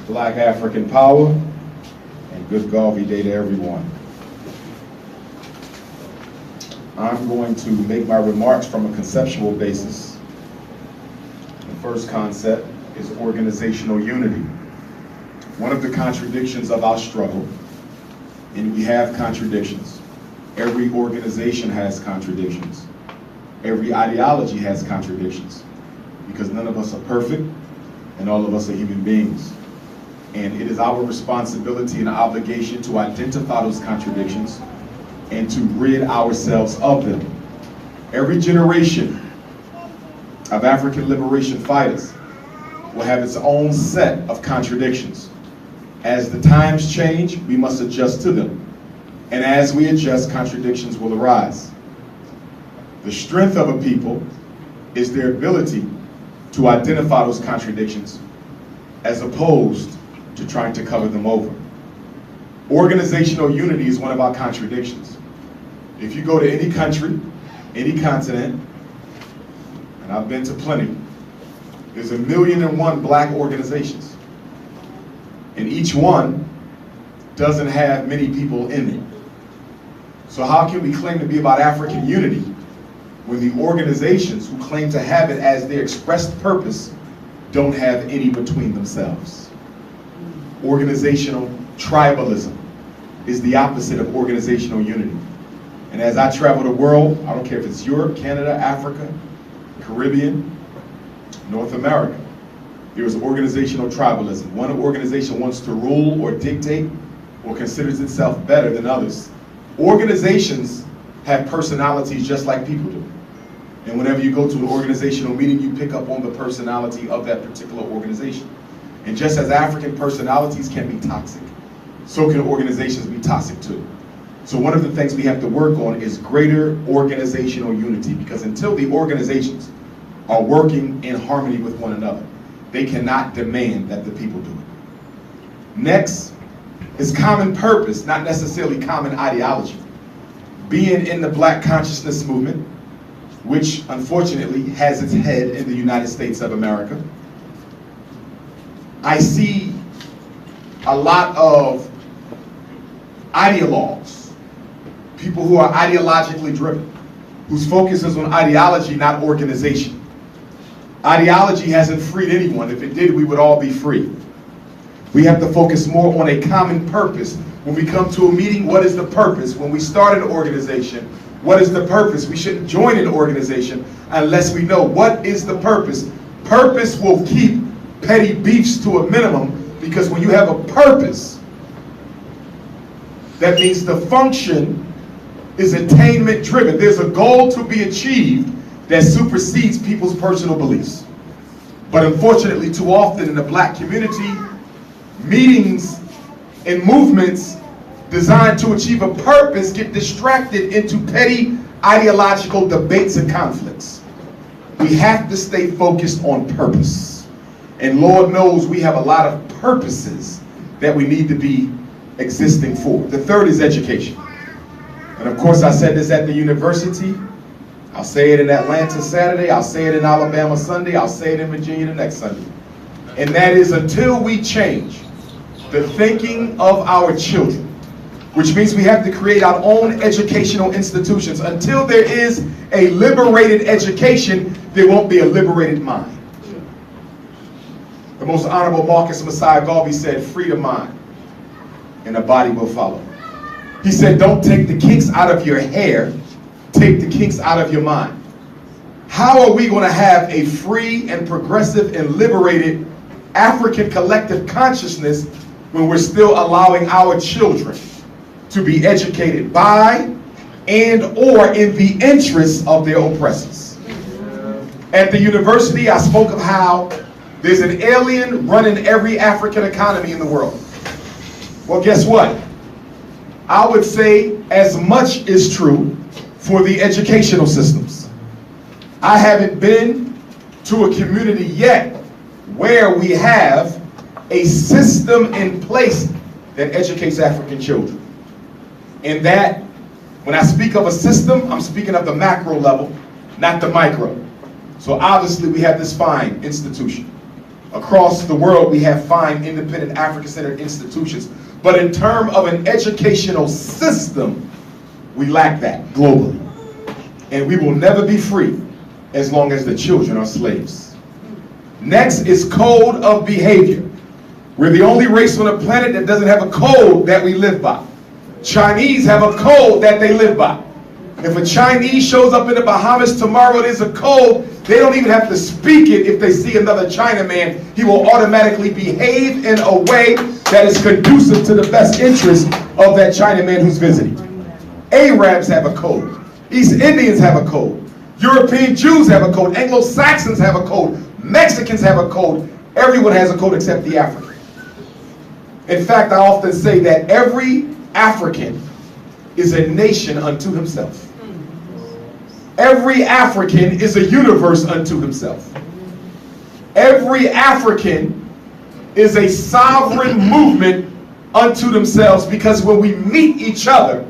Black African Power, and good Garvey Day to everyone. I'm going to make my remarks from a conceptual basis. The first concept is organizational unity. One of the contradictions of our struggle, and we have contradictions. Every organization has contradictions. Every ideology has contradictions, because none of us are perfect and all of us are human beings. And it is our responsibility and obligation to identify those contradictions and to rid ourselves of them. Every generation of African liberation fighters will have its own set of contradictions. As the times change, we must adjust to them. And as we adjust, contradictions will arise. The strength of a people is their ability to identify those contradictions as opposed to trying to cover them over. Organizational unity is one of our contradictions. If you go to any country, any continent, and I've been to plenty, there's 1,000,001 black organizations. And each one doesn't have many people in it. So how can we claim to be about African unity when the organizations who claim to have it as their expressed purpose don't have any between themselves? Organizational tribalism is the opposite of organizational unity. And as I travel the world, I don't care if it's Europe, Canada, Africa, Caribbean, North America, there is organizational tribalism. One organization wants to rule or dictate or considers itself better than others. Organizations have personalities just like people do. And whenever you go to an organizational meeting, you pick up on the personality of that particular organization. And just as African personalities can be toxic, so can organizations be toxic too. So one of the things we have to work on is greater organizational unity, because until the organizations are working in harmony with one another, they cannot demand that the people do it. Next is common purpose, not necessarily common ideology. Being in the Black consciousness movement, which unfortunately has its head in the United States of America, I see a lot of ideologues, people who are ideologically driven, whose focus is on ideology, not organization. Ideology hasn't freed anyone. If it did, we would all be free. We have to focus more on a common purpose. When we come to a meeting, what is the purpose? When we start an organization, what is the purpose? We shouldn't join an organization unless we know what is the purpose. Purpose will keep petty beefs to a minimum, because when you have a purpose, that means the function is attainment driven. There's a goal to be achieved that supersedes people's personal beliefs. But unfortunately, too often in the black community, meetings and movements designed to achieve a purpose get distracted into petty ideological debates and conflicts. We have to stay focused on purpose. And Lord knows we have a lot of purposes that we need to be existing for. The third is education. And of course, I said this at the university. I'll say it in Atlanta Saturday. I'll say it in Alabama Sunday. I'll say it in Virginia the next Sunday. And that is, until we change the thinking of our children, which means we have to create our own educational institutions. Until there is a liberated education, there won't be a liberated mind. The most honorable Marcus Messiah Garvey said, free the mind, and the body will follow. He said, don't take the kinks out of your hair, take the kinks out of your mind. How are we going to have a free and progressive and liberated African collective consciousness when we're still allowing our children to be educated by and or in the interests of their oppressors? At the university, I spoke of how there's an alien running every African economy in the world. Well, guess what? I would say as much is true for the educational systems. I haven't been to a community yet where we have a system in place that educates African children. And that, when I speak of a system, I'm speaking of the macro level, not the micro. So obviously we have this fine institution. Across the world, we have fine, independent, African-centered institutions. But in terms of an educational system, we lack that globally. And we will never be free as long as the children are slaves. Next is code of behavior. We're the only race on the planet that doesn't have a code that we live by. Chinese have a code that they live by. If a Chinese shows up in the Bahamas tomorrow, there's a code. They don't even have to speak it. If they see another Chinaman, he will automatically behave in a way that is conducive to the best interest of that Chinaman who's visiting. Arabs have a code. East Indians have a code. European Jews have a code. Anglo-Saxons have a code. Mexicans have a code. Everyone has a code except the African. In fact, I often say that every African is a nation unto himself. Every African is a universe unto himself. Every African is a sovereign movement unto themselves, because when we meet each other,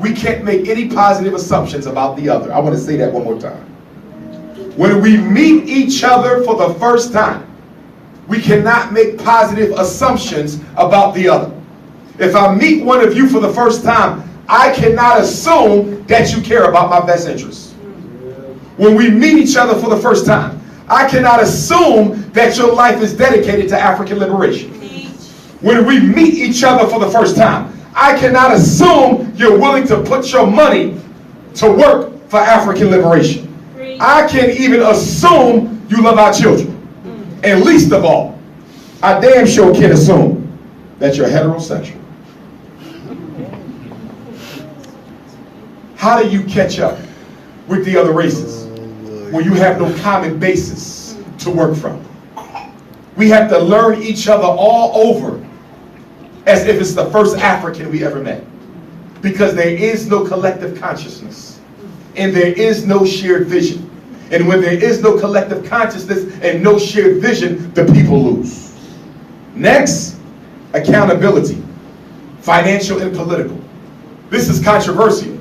we can't make any positive assumptions about the other. I want to say that one more time. When we meet each other for the first time, we cannot make positive assumptions about the other. If I meet one of you for the first time, I cannot assume that you care about my best interests. When we meet each other for the first time, I cannot assume that your life is dedicated to African liberation. When we meet each other for the first time, I cannot assume you're willing to put your money to work for African liberation. I can't even assume you love our children. And least of all, I damn sure can't assume that you're heterosexual. How do you catch up with the other races when you have no common basis to work from? We have to learn each other all over as if it's the first African we ever met. Because there is no collective consciousness. And there is no shared vision. And when there is no collective consciousness and no shared vision, the people lose. Next, accountability, financial and political. This is controversial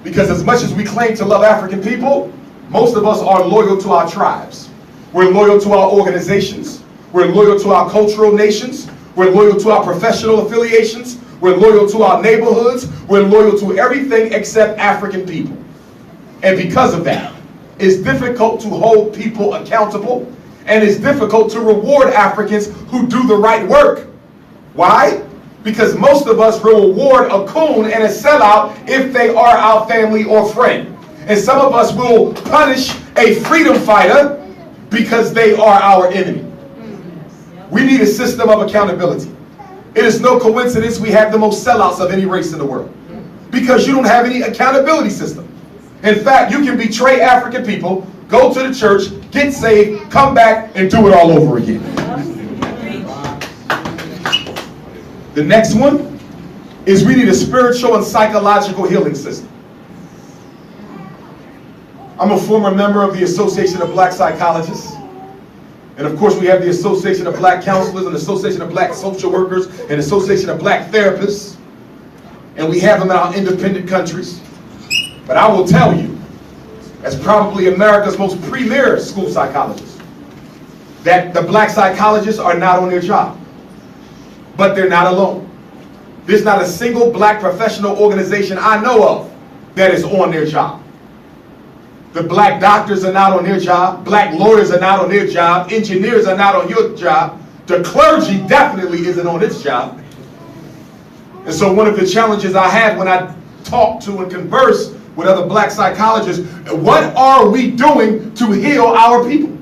because as much as we claim to love African people, most of us are loyal to our tribes. We're loyal to our organizations. We're loyal to our cultural nations. We're loyal to our professional affiliations. We're loyal to our neighborhoods. We're loyal to everything except African people. And because of that, it's difficult to hold people accountable, and it's difficult to reward Africans who do the right work. Why? Because most of us will reward a coon and a sellout if they are our family or friend. And some of us will punish a freedom fighter because they are our enemy. We need a system of accountability. It is no coincidence we have the most sellouts of any race in the world, because you don't have any accountability system. In fact, you can betray African people, go to the church, get saved, come back, and do it all over again. The next one is we need a spiritual and psychological healing system. I'm a former member of the Association of Black Psychologists. And of course, we have the Association of Black Counselors and the Association of Black Social Workers and the Association of Black Therapists. And we have them in our independent countries. But I will tell you, as probably America's most premier school psychologist, that the black psychologists are not on their job. But they're not alone. There's not a single black professional organization I know of that is on their job. The black doctors are not on their job. Black lawyers are not on their job. Engineers are not on your job. The clergy definitely isn't on its job. And so one of the challenges I have when I talk to and converse with other black psychologists, what are we doing to heal our people?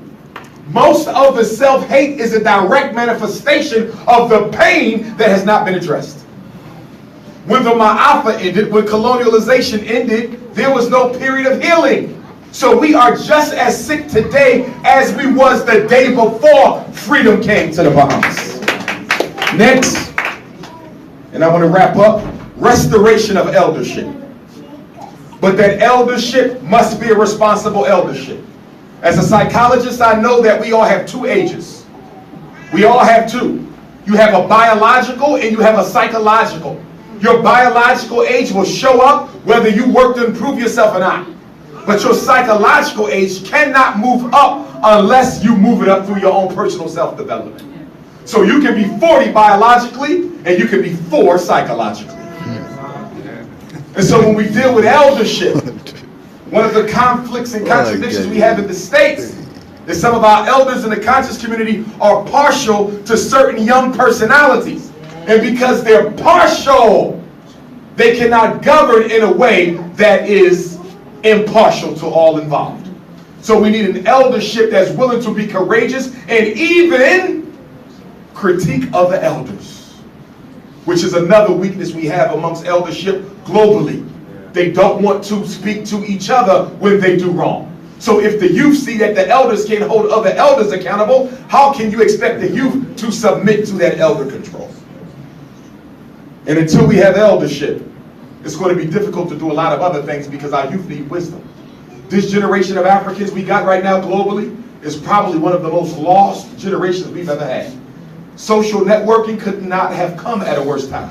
Most of the self-hate is a direct manifestation of the pain that has not been addressed. When the Ma'afa ended, when colonialization ended, there was no period of healing. So we are just as sick today as we was the day before freedom came to the Bahamas. Next, and I want to wrap up, restoration of eldership. But that eldership must be a responsible eldership. As a psychologist, I know that we all have two ages. We all have two. You have a biological and you have a psychological. Your biological age will show up whether you work to improve yourself or not. But your psychological age cannot move up unless you move it up through your own personal self-development. So you can be 40 biologically and you can be 4 psychologically. And so when we deal with eldership, one of the conflicts and contradictions we have in the States is some of our elders in the conscious community are partial to certain young personalities. And because they're partial, they cannot govern in a way that is impartial to all involved. So we need an eldership that's willing to be courageous and even critique other elders, which is another weakness we have amongst eldership globally. They don't want to speak to each other when they do wrong. So if the youth see that the elders can't hold other elders accountable, how can you expect the youth to submit to that elder control? And until we have eldership, it's going to be difficult to do a lot of other things because our youth need wisdom. This generation of Africans we got right now globally is probably one of the most lost generations we've ever had. Social networking could not have come at a worse time.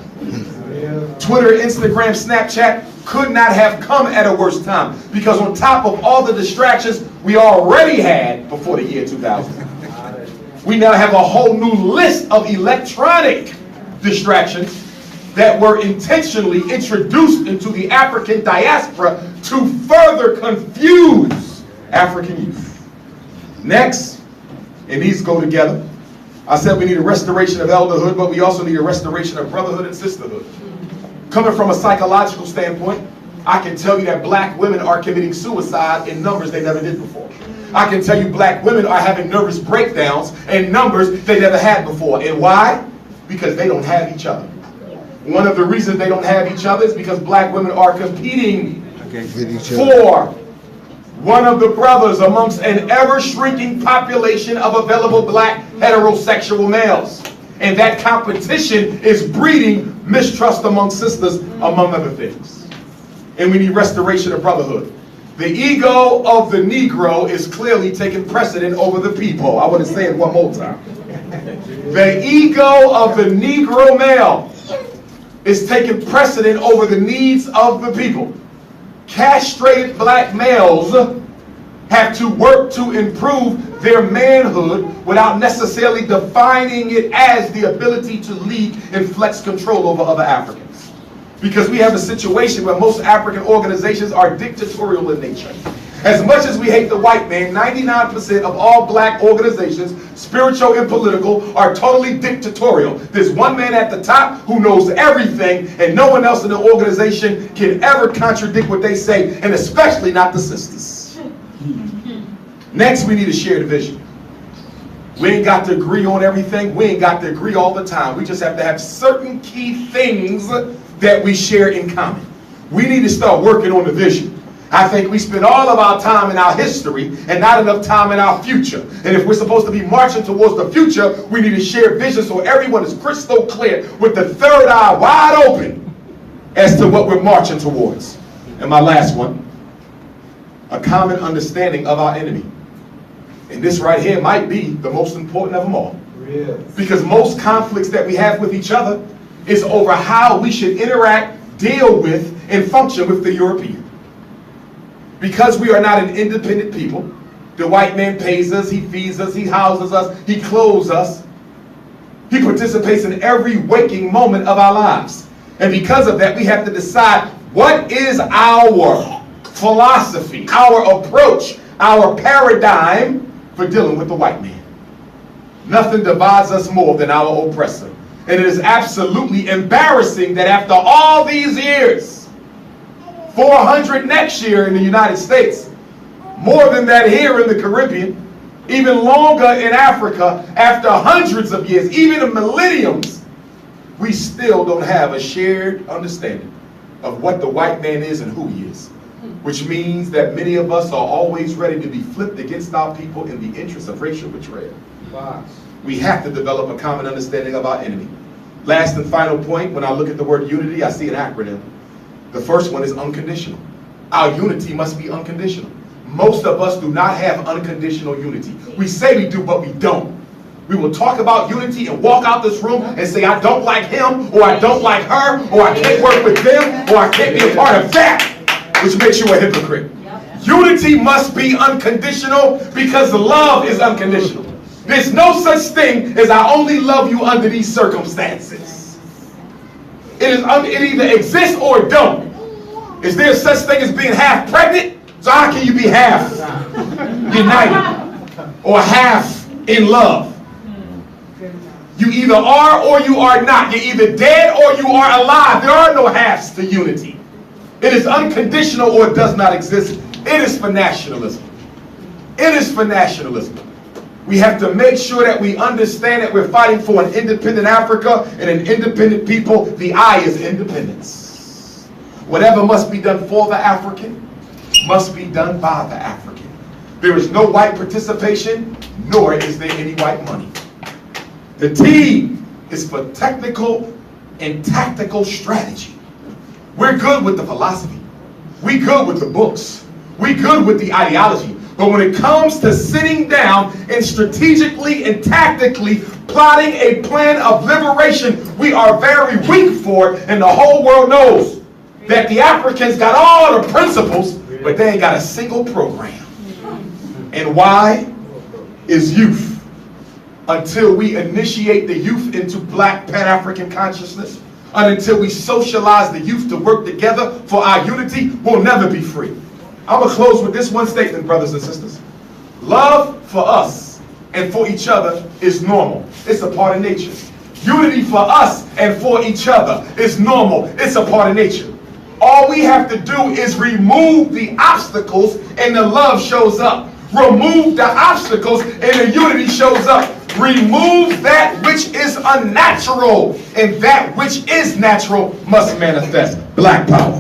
Twitter, Instagram, Snapchat could not have come at a worse time, because on top of all the distractions we already had before the year 2000, we now have a whole new list of electronic distractions that were intentionally introduced into the African diaspora to further confuse African youth. Next, and these go together, I said we need a restoration of elderhood, but we also need a restoration of brotherhood and sisterhood. Coming from a psychological standpoint, I can tell you that black women are committing suicide in numbers they never did before. I can tell you black women are having nervous breakdowns in numbers they never had before. And why? Because they don't have each other. One of the reasons they don't have each other is because black women are competing for one of the brothers amongst an ever-shrinking population of available black heterosexual males. And that competition is breeding mistrust among sisters, among other things. And we need restoration of brotherhood. The ego of the Negro is clearly taking precedent over the people. I want to say it one more time. The ego of the Negro male is taking precedent over the needs of the people. Castrated black males have to work to improve their manhood without necessarily defining it as the ability to lead and flex control over other Africans. Because we have a situation where most African organizations are dictatorial in nature. As much as we hate the white man, 99% of all black organizations, spiritual and political, are totally dictatorial. There's one man at the top who knows everything, and no one else in the organization can ever contradict what they say, and especially not the sisters. Next, we need a shared vision. We ain't got to agree on everything. We ain't got to agree all the time. We just have to have certain key things that we share in common. We need to start working on the vision. I think we spend all of our time in our history and not enough time in our future. And if we're supposed to be marching towards the future, we need a shared vision so everyone is crystal clear with the third eye wide open as to what we're marching towards. And my last one, a common understanding of our enemy. And this right here might be the most important of them all. Because most conflicts that we have with each other is over how we should interact, deal with, and function with the European. Because we are not an independent people, the white man pays us, he feeds us, he houses us, he clothes us. He participates in every waking moment of our lives. And because of that, we have to decide what is our philosophy, our approach, our paradigm for dealing with the white man. Nothing divides us more than our oppressor. And it is absolutely embarrassing that after all these years, 400 next year in the United States, more than that here in the Caribbean, even longer in Africa, after hundreds of years, even millenniums, we still don't have a shared understanding of what the white man is and who he is. Which means that many of us are always ready to be flipped against our people in the interest of racial betrayal. Wow. We have to develop a common understanding of our enemy. Last and final point, when I look at the word unity, I see an acronym. The first one is unconditional. Our unity must be unconditional. Most of us do not have unconditional unity. We say we do, but we don't. We will talk about unity and walk out this room and say, I don't like him, or I don't like her, or I can't work with them, or I can't be a part of that, which makes you a hypocrite. Unity must be unconditional because love is unconditional. There's no such thing as I only love you under these circumstances. It either exists or it don't. Is there such thing as being half pregnant? So how can you be half united or half in love? You either are or you are not. You're either dead or you are alive. There are no halves to unity. It is unconditional or it does not exist. It is for nationalism. It is for nationalism. We have to make sure that we understand that we're fighting for an independent Africa and an independent people. The I is independence. Whatever must be done for the African must be done by the African. There is no white participation, nor is there any white money. The T is for technical and tactical strategy. We're good with the philosophy. We're good with the books. We're good with the ideology. But when it comes to sitting down and strategically and tactically plotting a plan of liberation, we are very weak for it, and the whole world knows that the Africans got all the principles, but they ain't got a single program. And why? Is youth. Until we initiate the youth into black Pan-African consciousness, and until we socialize the youth to work together for our unity, we'll never be free. I'm going to close with this one statement, brothers and sisters. Love for us and for each other is normal. It's a part of nature. Unity for us and for each other is normal. It's a part of nature. All we have to do is remove the obstacles and the love shows up. Remove the obstacles and the unity shows up. Remove that which is unnatural, and that which is natural must manifest. Black power.